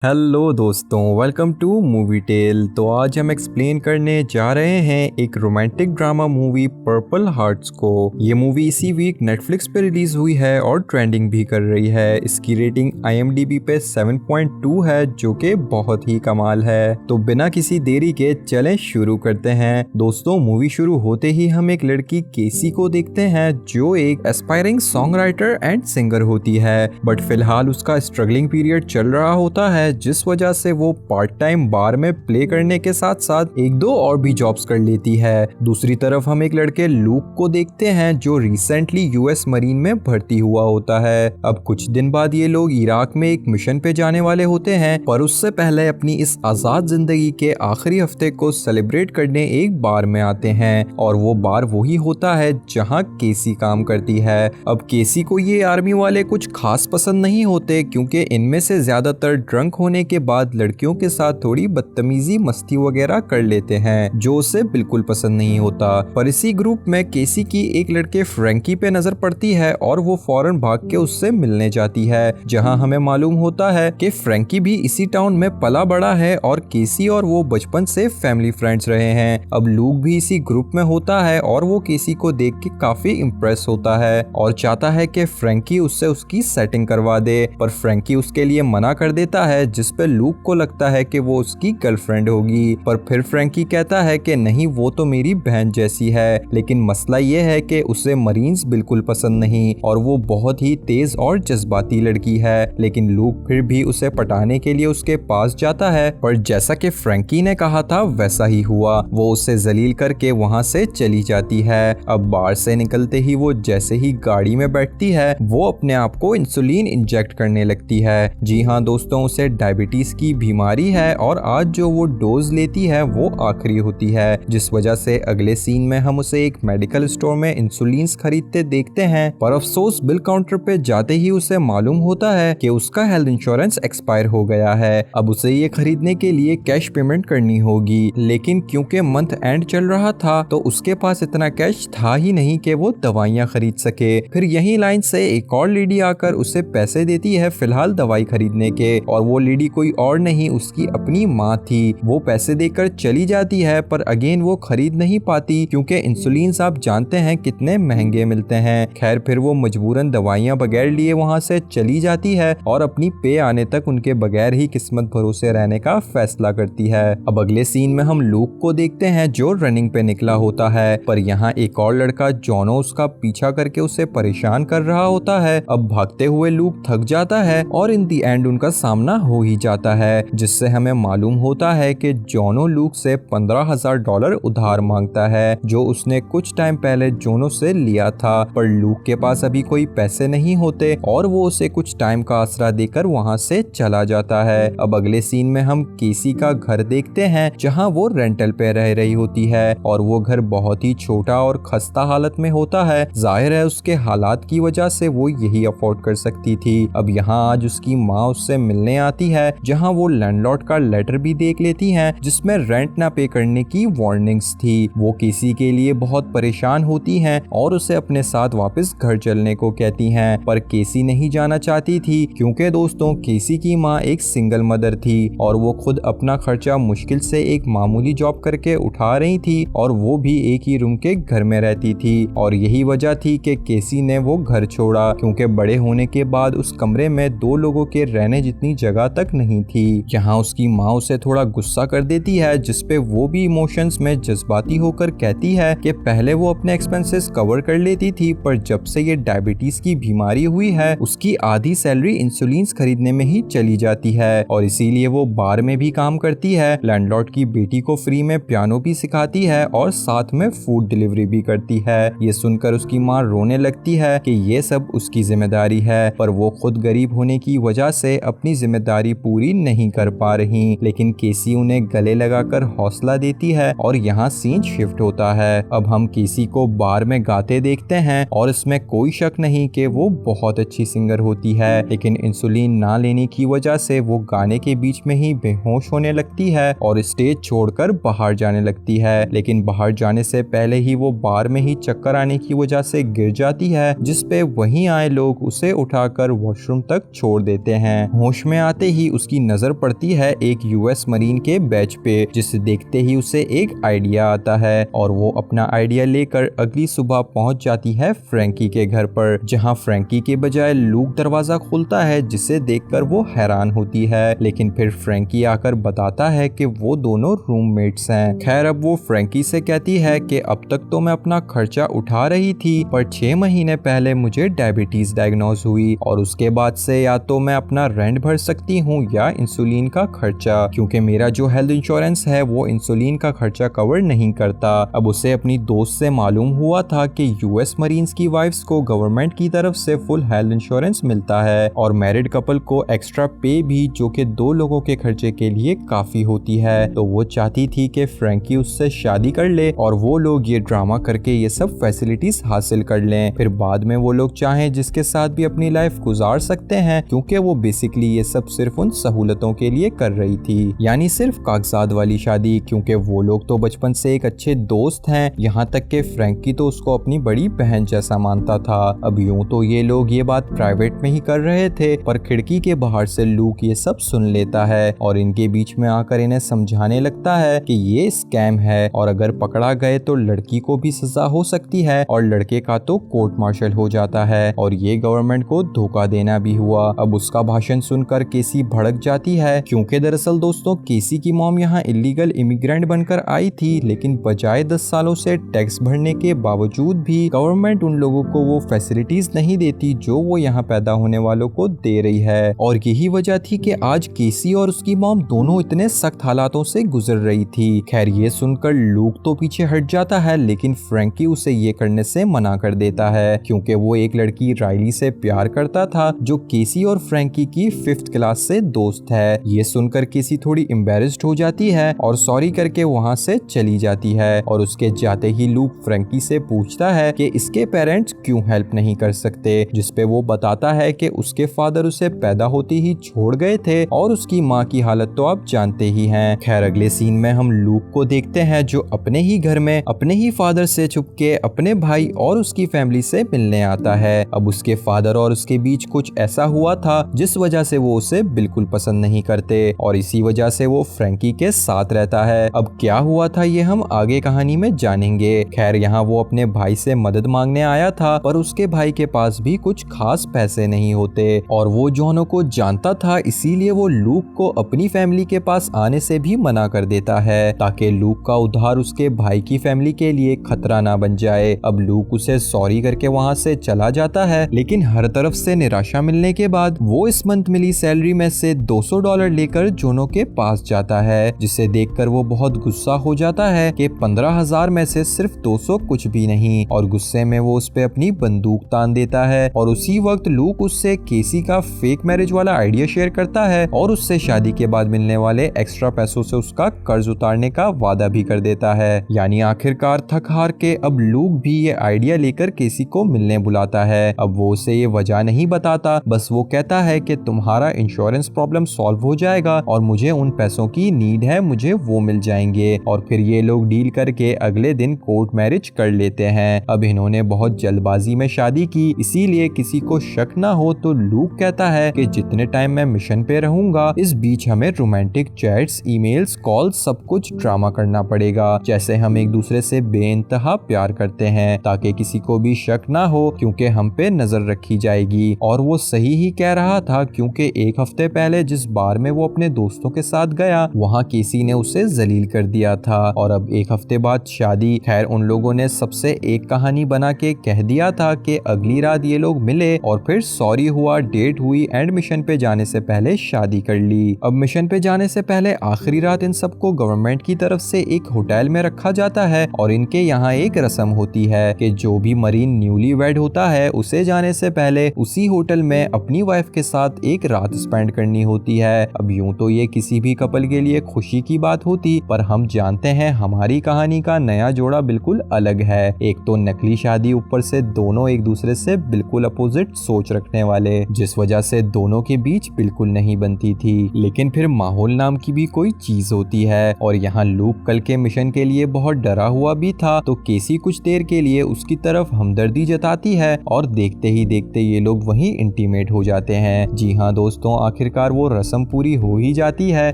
Hello दोस्तों, welcome two movie tell. तो आज हम एक्सप्लेन करने जा रहे हैं एक romantic drama movie purple hearts को। ये मूवी इसी वीक नेटफ्लिक्स पे रिलीज हुई है और ट्रेंडिंग भी कर रही है। इसकी रेटिंग IMDb पे 7.2 है, जो कि बहुत ही कमाल है। तो बिना किसी देरी के चलें शुरू करते हैं। दोस्तों, मूवी शुरू होते ही हम एक लड़की केसी को देखते हैं, जो एक aspiring song writer and singer होती है। बट फिलहाल उसका स्ट्रगलिंग पीरियड चल रहा होता है, जिस वजह से वो पार्ट टाइम बार में प्ले करने के साथ साथ एक दो और भी जॉब्स कर लेती है। दूसरी तरफ हम एक लड़के लूक को देखते हैं, जो रिसेंटली US मरीन में भर्ती हुआ होता है। अब कुछ दिन बाद ये लोग इराक में एक मिशन पे जाने वाले होते हैं, पर उससे पहले अपनी इस आजाद जिंदगी के आखिरी हफ्ते को सेलिब्रेट करने एक बार में आते हैं, और वो बार वही होता है जहाँ केसी काम करती है। अब केसी को ये आर्मी वाले कुछ खास पसंद नहीं होते, क्योंकि इनमें से ज्यादातर ड्रंक होने के बाद लड़कियों के साथ थोड़ी बदतमीजी मस्ती वगैरह कर लेते हैं, जो उसे बिल्कुल पसंद नहीं होता। पर इसी ग्रुप में केसी की एक लड़के फ्रैंकी पे नजर पड़ती है, और वो फौरन भाग के उससे मिलने जाती है, जहां हमें मालूम होता है कि फ्रैंकी भी इसी टाउन में पला बड़ा है और केसी और वो बचपन से फैमिली फ्रेंड्स रहे हैं। अब लूक भी इसी ग्रुप में होता है, और वो केसी को देख के काफी इम्प्रेस होता है और चाहता है कि फ्रैंकी उससे उसकी सेटिंग करवा दे, पर फ्रैंकी उसके लिए मना कर देता है, जिस पे लूक को लगता है कि वो उसकी गर्लफ्रेंड होगी। पर फिर फ्रैंकी कहता है कि नहीं, वो तो मेरी बहन जैसी है। लेकिन मसला ये है कि उसे मरीन्स बिल्कुल पसंद नहीं, और वो बहुत ही तेज और जज्बाती लड़की है। लेकिन लूक फिर भी उसे पटाने के लिए उसके पास जाता है, पर जैसा कि फ्रैंकी ने कहा था वैसा ही हुआ। वो उसे जलील करके वहाँ से चली जाती है। अब बार से निकलते ही वो जैसे ही गाड़ी में बैठती है, वो अपने आप को इंसुलिन इंजेक्ट करने लगती है। जी हाँ दोस्तों, उसे डायबिटीज की बीमारी है, और आज जो वो डोज लेती है वो आखिरी होती है, जिस वजह से अगले सीन में हम उसे एक मेडिकल स्टोर में इंसुलिन खरीदते देखते हैं। पर अफसोस, बिल काउंटर पे जाते ही उसे मालूम होता है कि उसका हेल्थ इंश्योरेंस एक्सपायर हो गया है। अब उसे ये खरीदने के लिए कैश पेमेंट करनी होगी, लेकिन क्योंकि मंथ एंड चल रहा था, तो उसके पास इतना कैश था ही नहीं कि वो दवाइयाँ खरीद सके। फिर यही लाइन से एक और लेडी आकर उसे पैसे देती है फिलहाल दवाई खरीदने के, और वो लेडी कोई और नहीं, उसकी अपनी माँ थी। वो पैसे देकर चली जाती है, पर अगेन वो खरीद नहीं पाती, क्योंकि इंसुलिन आप जानते हैं कितने महंगे मिलते हैं। खैर, फिर वो मजबूरन दवाइयाँ बगैर लिए वहाँ से चली जाती है, और अपनी पे आने तक उनके बगैर ही किस्मत भरोसे रहने का फैसला करती है। अब अगले सीन में हम लूक को देखते हैं, जो रनिंग पे निकला होता है, पर यहाँ एक और लड़का जॉनो उसका पीछा करके उसे परेशान कर रहा होता है। अब भागते हुए लूक थक जाता है, और इन दी एंड उनका सामना हो ही जाता है, जिससे हमें मालूम होता है कि जोनो लूक से $15,000 उधार मांगता है, जो उसने कुछ टाइम पहले जोनो से लिया था। पर लूक के पास अभी कोई पैसे नहीं होते, और वो उसे कुछ टाइम का आसरा देकर वहाँ से चला जाता है। अब अगले सीन में हम केसी का घर देखते हैं, जहाँ वो रेंटल पे रह रही होती है, और वो घर बहुत ही छोटा और खस्ता हालत में होता है। जाहिर है उसके हालात की वजह से वो यही अफोर्ड कर सकती थी। अब यहाँ आज उसकी माँ उससे मिलने आती है, जहाँ वो लैंडलॉर्ड का लेटर भी देख लेती हैं, जिसमें रेंट ना पे करने की वार्निंग्स थी। वो केसी के लिए बहुत परेशान होती हैं, और उसे अपने साथ वापस घर चलने को कहती हैं, पर केसी नहीं जाना चाहती थी, क्योंकि दोस्तों केसी की माँ एक सिंगल मदर थी, और वो खुद अपना खर्चा मुश्किल से एक मामूली जॉब करके उठा रही थी, और वो भी एक ही रूम के घर में रहती थी। और यही वजह थी कि केसी ने वो घर छोड़ा, क्योंकि बड़े होने के बाद उस कमरे में दो लोगों के रहने जितनी जगह तक नहीं थी। यहाँ उसकी माँ उसे थोड़ा गुस्सा कर देती है, जिसपे वो भी इमोशंस में जज्बाती होकर कहती है कि पहले वो अपने एक्सपेंसेस कवर कर लेती थी, पर जब से ये डायबिटीज की बीमारी हुई है, उसकी आधी सैलरी इंसुलिन खरीदने में ही चली जाती है, और इसीलिए वो बार में भी काम करती है, लैंडलॉर्ड की बेटी को फ्री में पियानो भी सिखाती है, और साथ में फूड डिलीवरी भी करती है। ये सुनकर उसकी माँ रोने लगती है कि ये सब उसकी जिम्मेदारी है, पर वो खुद गरीब होने की वजह से अपनी जिम्मेदारी पूरी नहीं कर पा रही। लेकिन केसी उन्हें गले लगाकर हौसला देती है, और यहाँ सीन शिफ्ट होता है। अब हम केसी को बार में गाते देखते हैं, और इसमें कोई शक नहीं कि वो बहुत अच्छी सिंगर होती है, लेकिन इंसुलिन ना लेने की वजह से वो गाने के बीच में ही बेहोश होने लगती है, और स्टेज छोड़कर बाहर जाने लगती है। लेकिन बाहर जाने से पहले ही वो बार में ही चक्कर आने की वजह से गिर जाती है, जिसपे वहीं आए लोग उसे उठाकर वॉशरूम तक छोड़ देते हैं। होश में आते ही उसकी नजर पड़ती है एक यूएस मरीन के बैच पे, जिसे देखते ही उसे एक आइडिया आता है और वो अपना आइडिया लेकर अगली सुबह पहुंच जाती है फ्रैंकी के घर पर, जहां फ्रैंकी के बजाय लूक दरवाजा खोलता है, जिसे देखकर वो हैरान होती है। लेकिन फिर फ्रैंकी आकर बताता है कि वो दोनों रूममेट्स हैं। खैर अब वो फ्रैंकी से कहती है कि अब तक तो मैं अपना खर्चा उठा रही थी, पर 6 महीने पहले मुझे डायबिटीज डायग्नोज हुई और उसके बाद से या तो मैं अपना रेंट भर सकती हूँ या इंसुलिन का खर्चा, क्योंकि मेरा जो हेल्थ इंश्योरेंस है वो इंसुलिन का खर्चा कवर नहीं करता। अब उसे अपनी दोस्त से मालूम हुआ था कि यूएस मरीन्स की वाइफ्स को गवर्नमेंट की तरफ से फुल हेल्थ इंश्योरेंस मिलता है और मैरिड कपल को एक्स्ट्रा पे भी, जो कि 2 लोगों के खर्चे के लिए काफी होती है। तो वो चाहती थी कि फ्रैंकी उससे शादी कर ले और वो लोग ये ड्रामा करके ये सब फैसिलिटीज हासिल कर लें, फिर बाद में वो लोग चाहें जिसके साथ भी अपनी लाइफ गुजार सकते हैं, क्योंकि वो बेसिकली ये सब सिर्फ उन सहूलतों के लिए कर रही थी, यानी सिर्फ कागजात वाली शादी, क्योंकि वो लोग तो बचपन से एक अच्छे दोस्त हैं। यहाँ तक कि फ्रैंकी तो उसको अपनी बड़ी बहन जैसा मानता था। अब यूं तो ये लोग ये बात प्राइवेट में ही कर रहे थे, पर खिड़की के बाहर से लूक ये सब सुन लेता है और इनके बीच में आकर इन्हें समझाने लगता है कि ये स्कैम है और अगर पकड़ा गए तो लड़की को भी सजा हो सकती है और लड़के का तो कोर्ट मार्शल हो जाता है और ये गवर्नमेंट को धोखा देना भी हुआ। अब उसका भाषण सुनकर केसी भड़क जाती है, क्योंकि दरअसल दोस्तों केसी की मॉम यहाँ इलीगल इमिग्रेंट बनकर आई थी, लेकिन बजाय 10 सालों से टैक्स भरने के बावजूद भी गवर्नमेंट उन लोगों को वो फैसिलिटीज नहीं देती जो वो यहाँ पैदा होने वालों को दे रही है। और यही वजह थी कि आज केसी और उसकी मॉम दोनों इतने सख्त हालातों से गुजर रही थी। खैर ये सुनकर लूक तो पीछे हट जाता है, लेकिन फ्रैंकी उसे ये करने से मना कर देता है, क्योंकि वो एक लड़की राइली से प्यार करता था जो केसी और फ्रैंकी की 5th क्लास से दोस्त है। ये सुनकर केसी थोड़ी एम्बेरस्ड हो जाती है और सॉरी करके वहाँ से चली जाती है और उसके जाते ही लूक फ्रैंकी से पूछता है कि इसके पेरेंट्स क्यों हेल्प नहीं कर सकते, जिसपे वो बताता है कि उसके फादर उसे पैदा होते ही छोड़ गए थे और उसकी माँ की हालत तो आप जानते ही हैं। खैर अगले सीन में हम लूक को देखते हैं जो अपने ही घर में अपने ही फादर से छुपके अपने भाई और उसकी फैमिली से मिलने आता है। अब उसके फादर और उसके बीच कुछ ऐसा हुआ था जिस वजह से वो उसे बिल्कुल पसंद नहीं करते और इसी वजह से वो फ्रैंकी के साथ रहता है। अब क्या हुआ था ये हम आगे कहानी में जानेंगे। खैर यहाँ वो अपने भाई से मदद मांगने आया था, पर उसके भाई के पास भी कुछ खास पैसे नहीं होते और वो जॉनो को जानता था, इसीलिए वो लूक को अपनी फैमिली के पास आने से भी मना कर देता है ताकि लूक का उधार उसके भाई की फैमिली के लिए खतरा ना बन जाए। अब लूक उसे सॉरी करके वहाँ से चला जाता है, लेकिन हर तरफ से निराशा मिलने के बाद वो इस मंथ मिली सैलरी में से $200 लेकर जोनो के पास जाता है, जिसे देखकर वो बहुत गुस्सा हो जाता है कि 15,000 में से सिर्फ 200 कुछ भी नहीं, और गुस्से में वो उस पे अपनी बंदूक तान देता है। और उसी वक्त लूक उससे केसी का फेक मैरिज वाला आइडिया शेयर करता है और उससे शादी के बाद मिलने वाले एक्स्ट्रा पैसों से उसका कर्ज उतारने का वादा भी कर देता है। यानी आखिरकार थक हार के अब लूक भी ये आइडिया लेकर केसी को मिलने बुलाता है। अब वो उसे ये वजह नहीं बताता, बस वो कहता है कि तुम्हारा इंश्योरेंस प्रॉब्लम सॉल्व हो जाएगा और मुझे उन पैसों की नीड है, मुझे वो मिल जाएंगे। और फिर ये लोग डील करके अगले दिन कोर्ट मैरिज कर लेते हैं। अब इन्होंने बहुत जल्दबाजी में शादी की, इसीलिए किसी को शक ना हो तो लूक कहता है कि जितने टाइम मैं मिशन पे रहूंगा इस बीच हमें रोमांटिक चैट्स, ईमेल्स, कॉल सब कुछ ड्रामा करना पड़ेगा, जैसे हम एक दूसरे से बेइंतहा प्यार करते हैं, ताकि किसी को भी शक ना हो, क्योंकि हम पे नजर रखी जाएगी। और वो सही ही कह रहा था, क्योंकि एक हफ्ते पहले जिस बार में वो अपने दोस्तों के साथ गया वहाँ केसी ने उसे जलील कर दिया था और अब एक हफ्ते बाद शादी। खैर उन लोगों ने सबसे एक कहानी बना के कह दिया था कि अगली रात ये लोग मिले और फिर सॉरी हुआ, डेट हुई एंड मिशन पे जाने से पहले शादी कर ली। अब मिशन पे जाने से पहले आखिरी रात इन सबको गवर्नमेंट की तरफ से एक होटल में रखा जाता है और इनके यहाँ एक रस्म होती है कि जो भी मरीन न्यूली वेड होता है उसे जाने से पहले उसी होटल में अपनी वाइफ के साथ एक रात स्पेंड करनी होती है। अब यूं तो ये किसी भी कपल के लिए खुशी की बात होती, पर हम जानते हैं हमारी कहानी का नया जोड़ा बिल्कुल अलग है। एक तो नकली शादी, ऊपर से दोनों एक दूसरे से बिल्कुल अपोजिट सोच रखने वाले, जिस वजह से दोनों के बीच बिल्कुल नहीं बनती थी। लेकिन फिर माहौल नाम की भी कोई चीज होती है और यहाँ लूक कल के मिशन के लिए बहुत डरा हुआ भी था, तो केसी कुछ देर के लिए उसकी तरफ हमदर्दी जताती है और देखते ही देखते ये लोग वहीं इंटीमेट हो जाते हैं। जी हाँ दोस्तों, आखिरकार वो रस्म पूरी हो ही जाती है,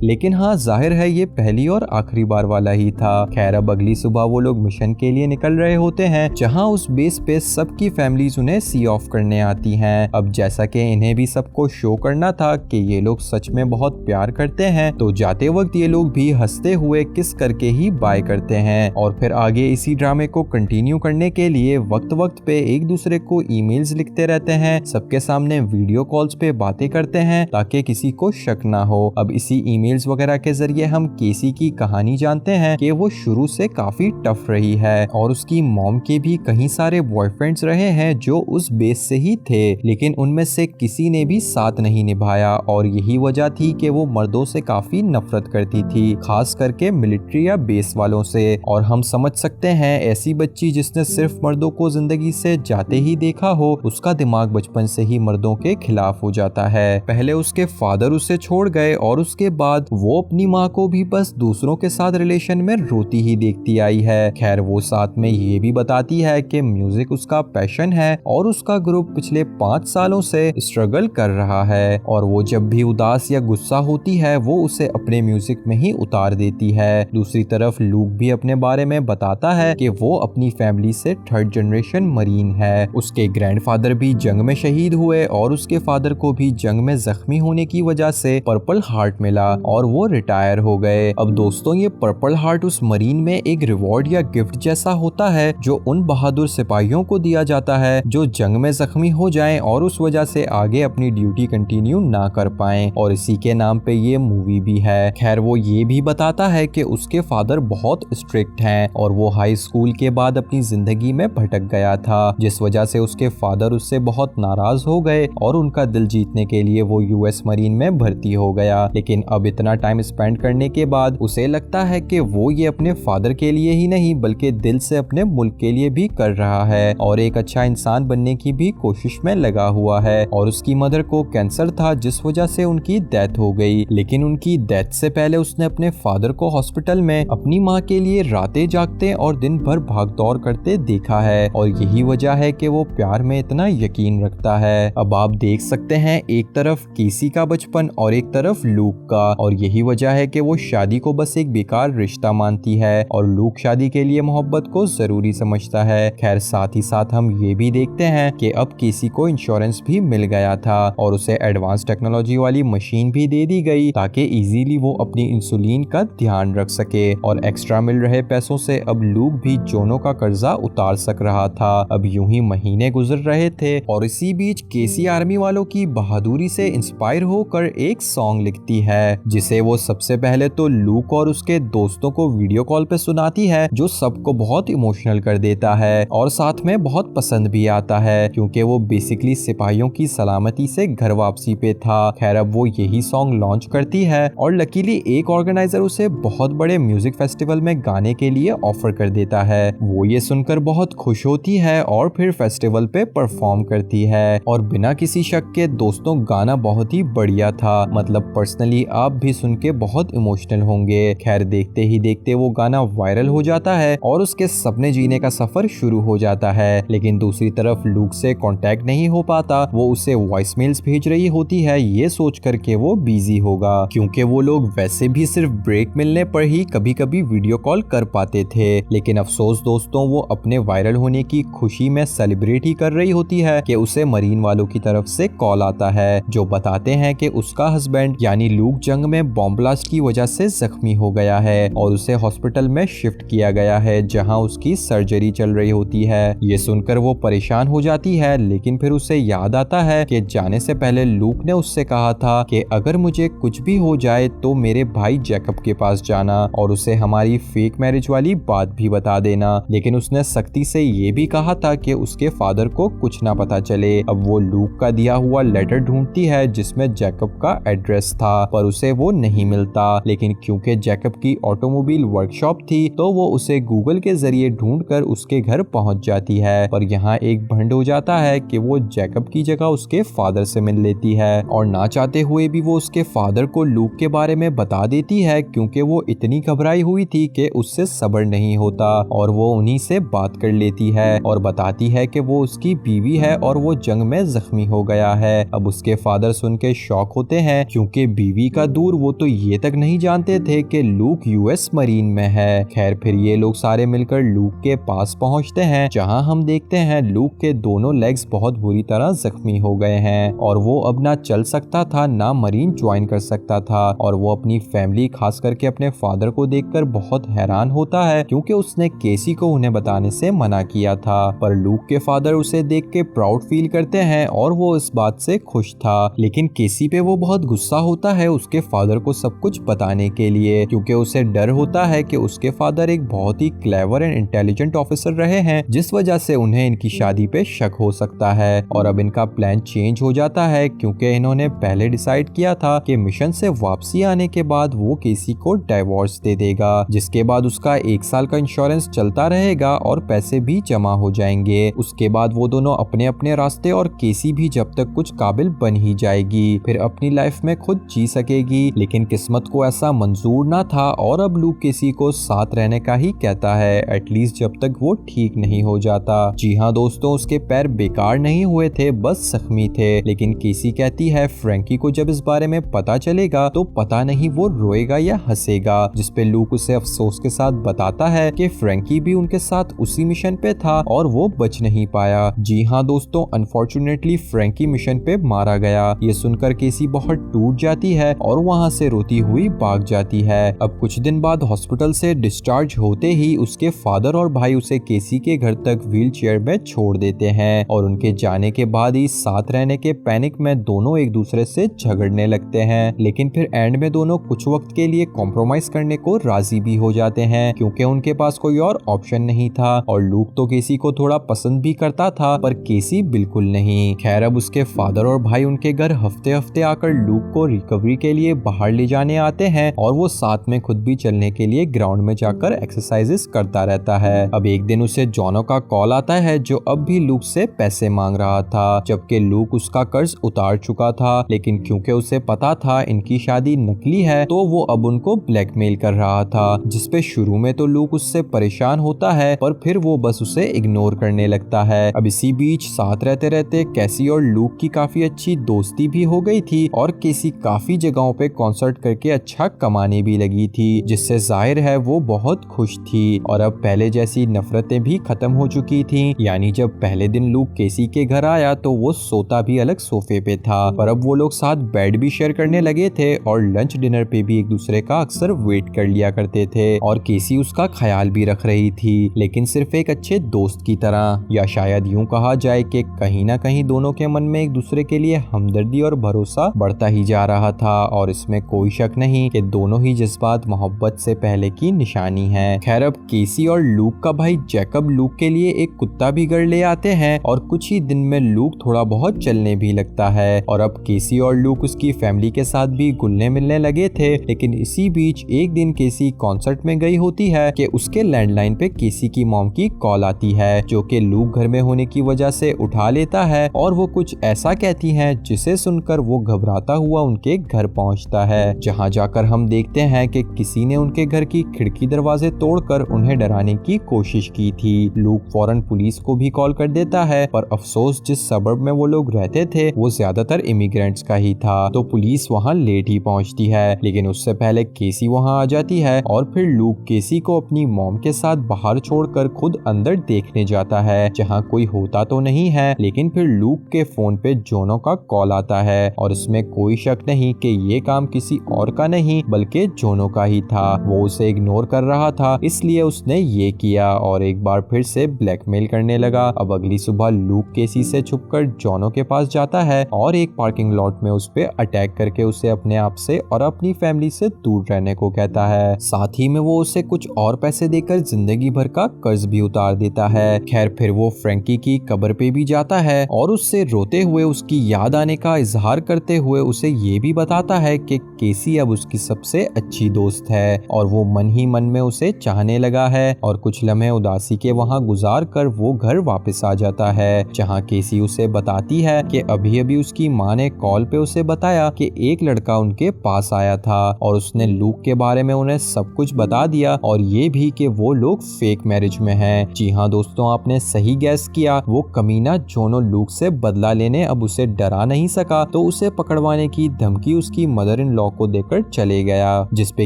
लेकिन हाँ जाहिर है ये पहली और आखिरी बार वाला ही था। खैर अब अगली सुबह वो लोग मिशन के लिए निकल रहे होते हैं, जहाँ उस बेस पे सबकी फैमिलीज उन्हें सी ऑफ करने आती हैं। अब जैसा कि इन्हें भी सबको शो करना था कि ये लोग सच में बहुत प्यार करते हैं, तो जाते वक्त ये लोग भी हंसते हुए किस करके ही बाय करते हैं। और फिर आगे इसी ड्रामे को कंटिन्यू करने के लिए वक्त वक्त पे एक दूसरे को ईमेल्स लिखते रहते हैं, सबके सामने वीडियो कॉल्स पे बातें करते हैं ताकि किसी को शक ना हो। अब इसी ईमेल्स वगैरह के जरिए हम केसी की कहानी जानते हैं कि वो शुरू से काफी टफ रही है और उसकी मॉम के भी कई सारे बॉयफ्रेंड्स रहे हैं जो उस बेस से ही थे, लेकिन उनमें से किसी ने भी साथ नहीं निभाया और यही वजह थी कि वो मर्दों से काफी नफरत करती थी, खास करके मिलिट्री या बेस वालों से। और हम समझ सकते हैं ऐसी बच्ची जिसने सिर्फ मर्दों को जिंदगी से जाते ही देखा हो, उसका दिमाग बचपन से ही मर्दों के खिलाफ हो जाता है। पहले उसके फादर उसे छोड़ गए और उसके बाद वो अपनी माँ को भी बस दूसरों के साथ रिलेशन में रोती ही देखती आई है। खैर वो साथ में ये भी बताती है कि म्यूजिक उसका पैशन है और उसका ग्रुप पिछले 5 सालों से स्ट्रगल कर रहा है और वो जब भी उदास या गुस्सा होती है वो उसे अपने म्यूजिक में ही उतार देती है। दूसरी तरफ लूक भी अपने बारे में बताता है कि वो अपनी फैमिली से 3rd जनरेशन मरीन है। उसके ग्रैंडफादर भी जंग में शहीद हुए और उसके फादर को भी जंग में जख्मी होने की वजह से पर्पल हार्ट मिला और वो रिटायर हो गए। अब दोस्तों ये पर्पल हार्ट उस मरीन में एक रिवॉर्ड या गिफ्ट जैसा होता है जो उन बहादुर सिपाहियों को दिया जाता है जो जंग में जख्मी हो जाएं और उस वजह से आगे अपनी ड्यूटी कंटिन्यू ना कर पाएं, और इसी के नाम पे ये मूवी भी है। खैर वो ये भी बताता है कि उसके फादर बहुत स्ट्रिक्ट हैं और वो हाई स्कूल के बाद अपनी जिंदगी में भटक गया था, जिस वजह से उसके फादर उससे बहुत नाराज हो गए और उनका दिल जीतने के लिए वो यूएस मरीन में भर्ती हो गया। लेकिन अब इतना टाइम स्पेंड करने के बाद उसे लगता है कि वो ये अपने फादर के लिए ही नहीं बल्कि दिल से अपने मुल्क के लिए भी कर रहा है और एक अच्छा इंसान बनने की भी कोशिश में लगा हुआ है। और उसकी मदर को कैंसर था जिस वजह से उनकी डेथ हो गई, लेकिन उनकी डेथ से पहले उसने अपने फादर को हॉस्पिटल में अपनी माँ के लिए रातें जागते और दिन भर भागदौड़ करते देखा है और यही वजह है कि वो प्यार में इतना यकीन रखता है। अब आप देख सकते हैं एक तरफ केसी का बचपन और एक तरफ लूक का, और यही वजह है कि वो शादी को बस एक बेकार रिश्ता मानती है और लूक शादी के लिए मोहब्बत को जरूरी समझता है। खैर साथ ही साथ हम ये भी देखते हैं कि अब केसी को इंश्योरेंस भी मिल गया था और उसे एडवांस टेक्नोलॉजी वाली मशीन भी दे दी गई ताकि इजीली वो अपनी इंसुलिन का ध्यान रख सके, और एक्स्ट्रा मिल रहे पैसों से अब लूक भी जोनो का कर्जा उतार सक रहा था। अब यूं ही महीने गुजर रहे थे और इसी बीच केसी आर्मी वालों की बहादुरी से इंस्पायर होकर एक सॉन्ग लिखती है जिसे वो सबसे पहले तो लूक और उसके दोस्तों को वीडियो कॉल पे सुनाती है, जो सबको बहुत इमोशनल कर देता है और साथ में बहुत पसंद भी आता है क्योंकि वो बेसिकली सिपाहियों की सलामती से घर वापसी पे था। खैर अब वो यही सॉन्ग लॉन्च करती है और लकीली एक ऑर्गेनाइजर उसे बहुत बड़े म्यूजिक फेस्टिवल में गाने के लिए ऑफर कर देता है। वो ये सुनकर बहुत खुश होती है और फिर फेस्टिवल पे परफॉर्म करती है और बिना किसी शक के दोस्तों गाना बहुत ही बढ़िया था, मतलब पर्सनली आप भी सुन के बहुत इमोशनल होंगे। खैर देखते ही देखते वो गाना वायरल हो जाता है और उसके सपने जीने का सफर शुरू हो जाता है, लेकिन दूसरी तरफ लूक से कांटेक्ट नहीं हो पाता। वो उसे वॉइसमेल्स भेज रही होती है ये सोच कर के वो बिजी होगा क्योंकि वो लोग वैसे भी सिर्फ ब्रेक मिलने पर ही कभी कभी वीडियो कॉल कर पाते थे। लेकिन अफसोस दोस्तों वो अपने वायरल होने की खुशी में सेलिब्रेट ही कर रही होती है कि उसे मरीन वालों की तरफ से कॉल आता है जो बताते हैं कि उसका हस्बैंड यानी लूक जंग में बॉम्ब ब्लास्ट की वजह से जख्मी हो गया है और उसे हॉस्पिटल में शिफ्ट किया गया है जहां उसकी सर्जरी चल रही होती है। ये सुनकर वो परेशान हो जाती है, लेकिन फिर उसे याद आता है कि जाने से पहले लूक ने उससे कहा था कि अगर मुझे कुछ भी हो जाए तो मेरे भाई जैकब के पास जाना और उसे हमारी फेक मैरिज वाली बात भी बता देना। लेकिन उसने सख्ती से ये भी कहा था कि उसके फादर को कुछ ना पता चले। अब वो लूक का दिया हुआ लेटर ढूंढती है जिसमें जैकब का एड्रेस था, पर उसे वो नहीं मिलता। लेकिन क्योंकि जैकब की ऑटोमोबाइल वर्कशॉप थी तो वो उसे गूगल के जरिए ढूंढकर उसके घर पहुंच जाती है, पर यहाँ एक भंड हो जाता है कि वो जैकब की जगह उसके फादर से मिल लेती है और ना चाहते हुए भी वो उसके फादर को लूक के बारे में बता देती है क्योंकि वो इतनी घबराई हुई थी कि उससे सब्र नहीं होता, और वो उन्हीं से बात कर लेती है और बताती है कि वो उसकी बीवी है और वो जंग में जख्मी हो गया है। अब उसके फादर सुन के शॉक होते हैं, क्योंकि बीवी का दूर वो तो ये तक नहीं जानते थे कि लूक यूएस मरीन में है। खैर फिर ये लोग सारे मिलकर लूक के पास पहुंचते हैं, जहां हम देखते हैं लूक के दोनों लेग्स बहुत बुरी तरह जख्मी हो गए हैं और वो अब ना चल सकता था ना मरीन ज्वाइन कर सकता था। और वो अपनी फैमिली खास करके अपने फादर को देखकर बहुत हैरान होता है, क्योंकि उसने केसी को उन्हें बताने से मना किया था। पर लूक के फादर उसे देख के प्राउड फील करते हैं और वो इस बात से खुश था। लेकिन केसी पे वो बहुत गुस्सा होता है उसके फादर को सब कुछ बताने के लिए, क्योंकि उसे डर होता है कि उसके फादर एक बहुत ही क्लेवर एंड इंटेलिजेंट ऑफिसर रहे हैं, जिस वजह से उन्हें इनकी शादी पे शक हो सकता है। और अब इनका प्लान चेंज हो जाता है, क्योंकि इन्होंने पहले डिसाइड किया था कि मिशन से वापसी आने के बाद वो केसी को डिवोर्स दे देगा, जिसके बाद उसका 1 साल का इंश्योरेंस चलता रहेगा और पैसे भी जमा हो जाएंगे। उसके बाद वो दोनों अपने अपने रास्ते और केसी भी जब तक कुछ काबिल बन ही जाएगी, फिर अपनी लाइफ में खुद जी सकेगी। लेकिन किस्मत को ऐसा मंजूर ना था और अब लूक केसी को साथ रहने का ही कहता है, एटलीस्ट जब तक वो ठीक नहीं हो जाता। जी हाँ दोस्तों, उसके पैर बेकार नहीं हुए थे, बस जख्मी थे। लेकिन केसी कहती है फ्रैंकी को जब इस बारे में पता चलेगा तो पता नहीं वो रोएगा या हंसेगा, जिसपे लूक उसे अफसोस के साथ बताता है कि फ्रैंकी भी उनके साथ उसी मिशन पे था और वो बच नहीं पाया। जी हाँ दोस्तों, अनफॉर्चुनेटली फ्रैंकी मिशन पे मारा गया। ये सुनकर केसी बहुत टूट जाती है और वहाँ से रोती हुई भाग जाती है। अब कुछ दिन बाद हॉस्पिटल से डिस्चार्ज होते ही उसके फादर और भाई उसे केसी के घर तक व्हील चेयर में छोड़ देते हैं और उनके जाने के बाद ही साथ रहने के पैनिक में दोनों एक दूसरे से झगड़ने लगते हैं। लेकिन फिर एंड में दोनों कुछ वक्त के लिए कॉम्प्रोमाइज करने को राजी भी हो जाते हैं, क्योंकि उनके पास कोई और ऑप्शन नहीं था। और लूक तो केसी को थोड़ा पसंद भी करता था, पर केसी बिल्कुल नहीं। खैर अब उसके फादर और भाई उनके घर हफ्ते हफ्ते आकर लूक को रिकवरी के लिए बाहर ले जाने आते हैं और वो साथ में खुद भी चलने के लिए ग्राउंड में जाकर एक्सरसाइजेस करता रहता है। अब एक दिन उसे जॉनो का कॉल आता है, जो अब भी लूक से पैसे मांग रहा था, जबकि लूक उसका कर्ज उतार चुका था। लेकिन क्योंकि उसे पता था इनकी शादी नकली है, तो वो अब उनको ब्लैकमेल कर रहा था, जिसपे शुरू में तो लूक उससे परेशान होता है, पर फिर वो बस उसे इग्नोर करने लगता है। अब इसी बीच साथ रहते रहते कैसी और लूक की काफी अच्छी दोस्ती भी हो गई थी और केसी काफी जगहों पे कॉन्सर्ट करके अच्छा कमाने भी लगी थी, जिससे जाहिर है वो बहुत खुश थी। और अब पहले जैसी नफरतें भी खत्म हो चुकी थी, यानी जब पहले दिन लूक केसी के घर आया तो वो सोता भी अलग सोफे पे था, पर अब वो लोग साथ बेड भी शेयर करने लगे थे और लंच डिनर पे भी एक दूसरे का अक्सर वेट कर लिया करते थे। और केसी उसका ख्याल भी रख रही थी, लेकिन सिर्फ एक अच्छे दोस्त की तरह, या शायद यूं कहा जाए कि कहीं ना कहीं दोनों के मन में एक दूसरे के लिए हमदर्दी और भरोसा बढ़ता ही जा रहा था। और इसमें कोई शक नहीं कि दोनों ही जज्बात मोहब्बत से पहले की निशानी है। खैर अब केसी और लूक का भाई जैकब लूक के लिए एक कुत्ता भी घर ले आते हैं और कुछ ही दिन में लूक थोड़ा बहुत चलने भी लगता है। और अब केसी और लूक उसकी फैमिली के साथ भी घुलने मिलने लगे थे। लेकिन इसी बीच एक दिन केसी कॉन्सर्ट में गई होती है कि उसके लैंडलाइन पे केसी की मॉम की कॉल आती है, जो कि लूक घर में होने की वजह से उठा लेता है और वो कुछ ऐसा कहती है जिसे सुनकर वो घबराता हुआ उनके घर पहुंचता है, जहां जाकर हम देखते हैं कि किसी ने उनके घर की खिड़की दरवाजे तोड़कर उन्हें डराने की कोशिश की थी। लूक फौरन पुलिस को भी कॉल कर देता है, पर अफसोस जिस सबर्ब में वो लोग रहते थे वो ज्यादातर इमिग्रेंट्स का ही था, तो पुलिस वहां लेट ही पहुंचती है। लेकिन उससे पहले केसी वहां आ जाती है और फिर लूक केसी को अपनी मॉम के साथ बाहर छोड़कर खुद अंदर देखने जाता है, जहां कोई होता तो नहीं है। लेकिन फिर लूक के फोन पे जोनो का कॉल आता है और इसमें कोई शक नहीं कि ये काम किसी और का नहीं बल्कि जोनो का ही था। वो उसे इग्नोर कर रहा था, इसलिए उसने ये किया और एक बार फिर से ब्लैकमेल करने लगा। अब अगली सुबह लूक केसी से छुपकर जोनो के पास जाता है और एक पार्किंग लॉट में उस पे अटैक करके उसे अपने आप से और अपनी फैमिली से दूर रहने को कहता है। साथ ही में वो उसे कुछ और पैसे देकर जिंदगी भर का कर्ज भी उतार देता है। खैर फिर वो फ्रैंकी की कब्र पे भी जाता है और उससे रोते हुए उसकी याद आने का इजहार करते हुए उसे ये भी बताता है कि केसी अब उसकी सबसे अच्छी दोस्त है और वो मन ही मन में उसे चाहने लगा है। और कुछ लम्हे उदासी के वहाँ गुजार कर वो घर वापस आ जाता है, जहाँ केसी उसे बताती है कि अभी अभी उसकी माँ ने कॉल पे उसे बताया कि एक लड़का उनके पास आया था और उसने लूक के बारे में उन्हें सब कुछ बता दिया और ये भी कि वो लोग फेक मैरिज में हैं। जी हाँ दोस्तों, आपने सही गैस किया, वो कमीना जोनो लूक से बदला लेने अब उसे डरा नहीं सका तो उसे पकड़वाने की धमकी उसकी मदर इन लॉ को देकर चले गया, जिसपे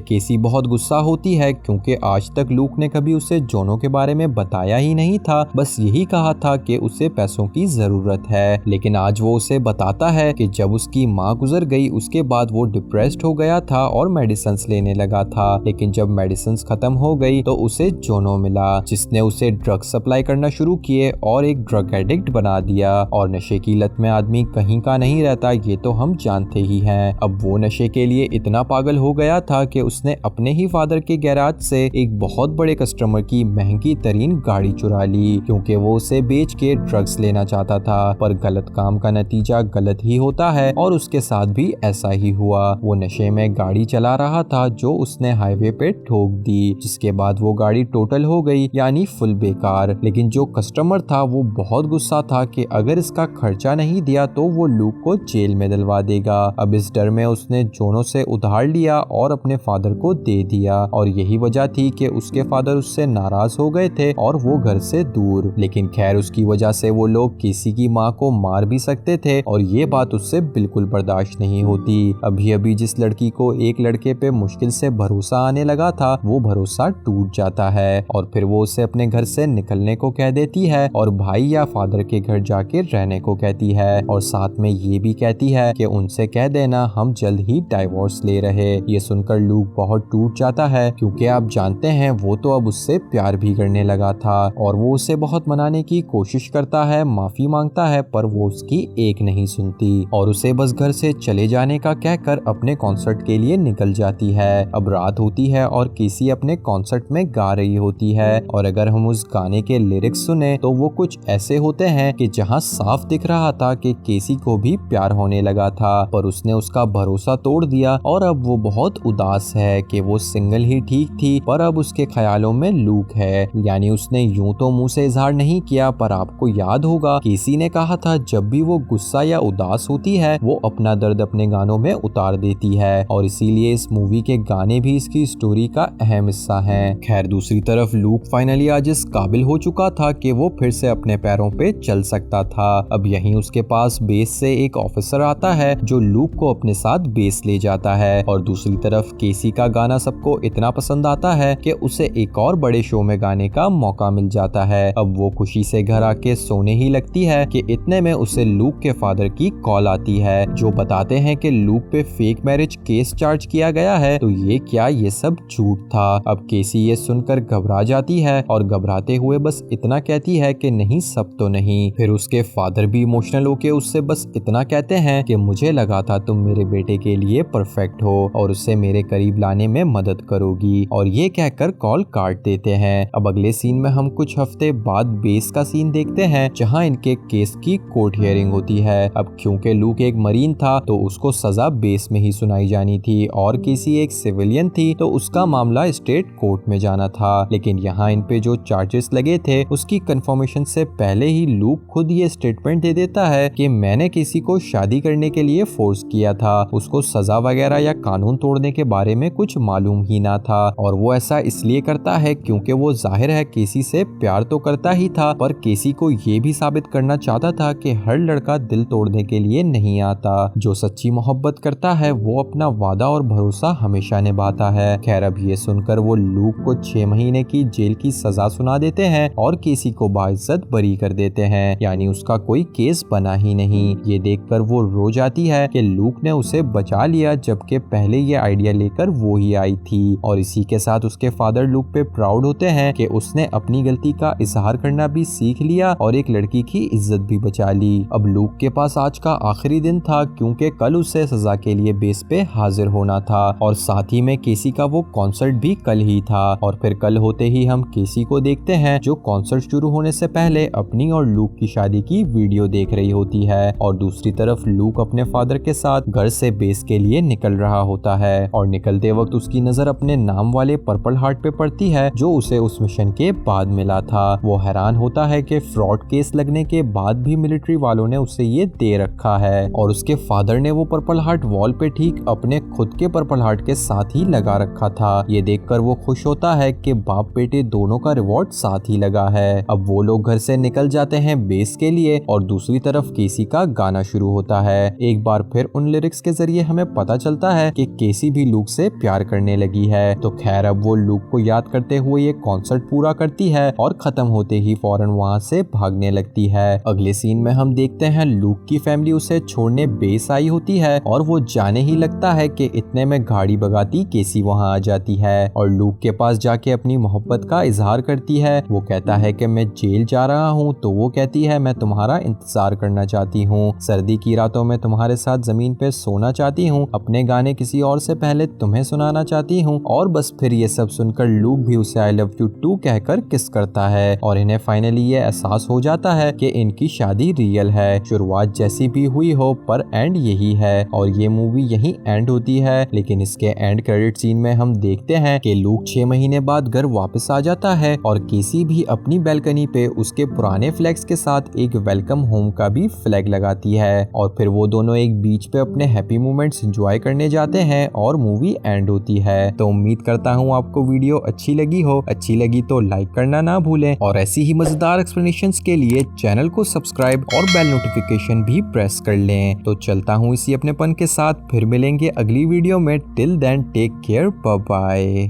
केसी बहुत गुस्सा होती है क्योंकि आज तक लूक ने कभी उसे जोनो के बारे में बताया ही नहीं था, बस यही कहा था कि उसे पैसों की जरूरत है। लेकिन आज वो उसे बताता है कि जब उसकी माँ गुजर गई उसके बाद वो डिप्रेस्ड हो गया था और मेडिसिन लेने लगा था, लेकिन जब मेडिसिन खत्म हो गई तो उसे जोनो मिला, जिसने उसे ड्रग सप्लाई करना शुरू किए और एक ड्रग एडिक्ट बना दिया। और नशे की लत में आदमी कहीं का नहीं रहता, ये तो हम जानते ही हैं। अब वो नशे के लिए इतना पागल हो गया था कि उसने अपने ही फादर के गैराज से एक बहुत बड़े कस्टमर की महंगी तरीन गाड़ी चुरा ली, क्योंकि वो उसे बेच के ड्रग्स लेना चाहता था। पर गलत काम का नतीजा गलत ही होता है और उसके साथ भी ऐसा ही हुआ। वो नशे में गाड़ी चला रहा था जो उसने हाईवे पे ठोक दी, जिसके बाद वो गाड़ी टोटल हो गई, यानी फुल बेकार। लेकिन जो कस्टमर था वो बहुत गुस्सा था कि अगर इसका खर्चा नहीं दिया तो वो लूक को जेल में डलवा देगा। अब इस डर में उसने जोनो से उधार लिया और अपने फादर को दे दिया, और यही वजह थी कि उसके फादर उससे नाराज हो गए थे और वो घर से दूर। लेकिन खैर, उसकी वजह से वो लोग किसी की माँ को मार भी सकते थे और ये बात उससे बिल्कुल बर्दाश्त नहीं होती। अभी अभी जिस लड़की को एक लड़के पे मुश्किल से भरोसा आने लगा था वो भरोसा टूट जाता है और फिर वो उसे अपने घर से निकलने को कह देती है और भाई या फादर के घर जाके रहने को कहती है, और साथ में ये भी कहती है कि उनसे कह देना हम जल्द ही डाइवोर्स ले रहे। ये सुनकर लूक बहुत टूट जाता है क्योंकि आप जानते हैं वो तो अब उससे प्यार भी करने लगा था और वो उसे बहुत मनाने की कोशिश करता है, माफी मांगता है, पर वो उसकी एक नहीं सुनती और उसे बस घर से चले जाने का कहकर अपने कॉन्सर्ट के लिए निकल जाती है। अब रात होती है और केसी अपने कॉन्सर्ट में गा रही होती है, और अगर हम उस गाने के लिरिक्स सुने तो वो कुछ ऐसे होते हैं कि जहाँ साफ दिख रहा था कि केसी को भी प्यार होने लगा था, पर उसने उसका भरोसा तोड़ दिया और अब वो बहुत उदास है कि वो सिंगल ही ठीक थी, पर अब उसके ख्यालों में लूक है। यानी उसने यूं तो मुंह से इजहार नहीं किया, पर आपको याद होगा केसी ने कहा था जब भी वो गुस्सा या उदास होती है वो अपना दर्द अपने गानों में उतार देती है, और इसीलिए इस मूवी के गाने भी इसकी स्टोरी का अहम हिस्सा हैं। खैर, दूसरी तरफ लूक फाइनली आज इस काबिल हो चुका था कि वो फिर से अपने पैरों पे चल सकता था। अब यहीं उसके पास बेस से एक ऑफिसर आता है जो लूक को अपने साथ बेस ले जाता है, और दूसरी तरफ केसी का गाना सबको इतना पसंद आता है कि उसे एक और बड़े शो में गाने का मौका मिल जाता है। अब वो खुशी से घर आके सोने ही लगती है कि इतने में उसे लूक के फादर की कॉल आती है जो बताते हैं कि लूक पे फेक मैरिज केस चार्ज किया गया है। तो ये क्या, ये सब झूठ था। अब केसी ये सुनकर घबरा जाती है और घबराते हुए बस इतना कहती है कि नहीं, सब तो नहीं। फिर उसके फादर भी इमोशनल होके उससे बस इतना कहते हैं कि मुझे लगा था तुम मेरे बेटे के लिए परफेक्ट हो और उसे मेरे करीब लाने में मदद करोगी, और ये कहकर कॉल काट देते हैं। अब अगले सीन में हम कुछ हफ्ते बाद बेस का सीन देखते हैं जहां इनके केस की कोर्ट हियरिंग होती है। अब क्योंकि लूक एक मरीन था तो उसको सजा बेस में ही सुनाई जानी थी और केसी एक सिविलियन थी तो उसका मामला स्टेट कोर्ट में जाना था। लेकिन यहाँ इन पे जो चार्जेस लगे थे उसकी कंफर्मेशन से पहले ही लूक खुद ये स्टेटमेंट दे देता है कि मैंने किसी को शादी करने के लिए फोर्स किया था, उसको सजा वगैरह या कानून तोड़ने के बारे में कुछ मालूम ही ना था, और वो ऐसा इसलिए करता है क्योंकि वो जाहिर है केसी से प्यार तो करता ही था, पर केसी को ये भी साबित करना चाहता था कि हर लड़का दिल तोड़ने के लिए नहीं आता। जो सच्ची मोहब्बत करता है वो अपना वादा और भरोसा हमेशा निभाता है। खैर, अब ये सुनकर वो लूक को 6 महीने की जेल की सजा सुना देते हैं और केसी को बाइज्जत बरी कर देते हैं, यानी उसका कोई केस बना ही नहीं। ये देखकर वो रो जाती है कि लूक ने उसे बचा लिया जबकि पहले ये आइडिया लेकर वो ही आई थी, और इसी के साथ उसके फादर लूक पे प्राउड होते हैं कि उसने अपनी गलती का इजहार करना भी सीख लिया और एक लड़की की इज्जत भी बचा ली। अब लूक के पास आज का आखिरी दिन था क्योंकि कल उसे सजा के लिए बेस पे हाजिर होना था, और साथ ही में केसी का वो कॉन्सर्ट भी कल ही था। और फिर कल होते ही हम केसी को देखते हैं जो कॉन्सर्ट शुरू होने से पहले अपनी और लूक की शादी की वीडियो देख रही होती है, और दूसरी तरफ लूक अपने फादर के साथ घर से बेस के लिए निकल रहा होता है, और निकलते वक्त उसकी नजर अपने नाम वाले पर्पल हार्ट पे पड़ती है जो उसे उस मिशन के बाद मिला था। वो हैरान होता है कि फ्रॉड केस लगने के बाद भी मिलिट्री वालों ने उसे ये दे रखा है, और उसके फादर ने वो पर्पल हार्ट वॉल पे ठीक अपने खुद के पर्पल हार्ट के साथ ही लगा रखा था। ये देखकर वो खुश होता है कि बाप बेटे दोनों का रिवॉर्ड साथ ही लगा है। अब वो लोग घर से निकल जाते हैं बेस के लिए, और दूसरी तरफ केसी का गाना शुरू होता होता है। एक बार फिर उन लिरिक्स के जरिए हमें पता चलता है कि केसी भी लूक से प्यार करने लगी है। तो खैर अब वो लूक को याद करते हुए ये कॉन्सर्ट पूरा करती है और खत्म होते ही फौरन वहाँ से भागने लगती है। अगले सीन में हम देखते हैं लूक की फैमिली उसे छोड़ने बेस आई होती है और वो जाने ही लगता है कि इतने में गाड़ी भगाती केसी वहाँ आ जाती है और लूक के पास जाके अपनी मोहब्बत का इजहार करती है। वो कहता है कि मैं जेल जा रहा हूँ, तो वो कहती है मैं तुम्हारा इंतजार करना चाहती हूँ, सर्दी की रातों में तुम्हारे साथ जमीन पे सोना चाहती हूँ, अपने गाने किसी और से पहले तुम्हें सुनाना चाहती हूँ। और बस फिर ये सब सुनकर लूक भी उसे आई लव यू टू कहकर किस करता है और इन्हें फाइनली ये एहसास हो जाता है कि इनकी शादी रियल है। शुरुआत जैसी भी हुई हो पर एंड यही है और ये मूवी यही एंड होती है। लेकिन इसके एंड क्रेडिट सीन में हम देखते हैं कि लूक 6 महीने बाद घर वापस आ जाता है और केसी भी अपनी बैल्कनी पे उसके पुराने फ्लैग्स के साथ एक वेलकम होम का भी फ्लैग लगाती है और फिर वो दोनों एक बीच पे अपने हैप्पी मोमेंट्स एंजॉय करने जाते हैं और मूवी एंड होती है। तो उम्मीद करता हूँ आपको वीडियो अच्छी लगी हो। अच्छी लगी तो लाइक करना ना भूलें और ऐसी ही मजेदार एक्सप्लेनेशंस के लिए चैनल को सब्सक्राइब और बेल नोटिफिकेशन भी प्रेस कर लें। तो चलता हूँ इसी अपनेपन के साथ, फिर मिलेंगे अगली वीडियो में। Till then take care, bye bye.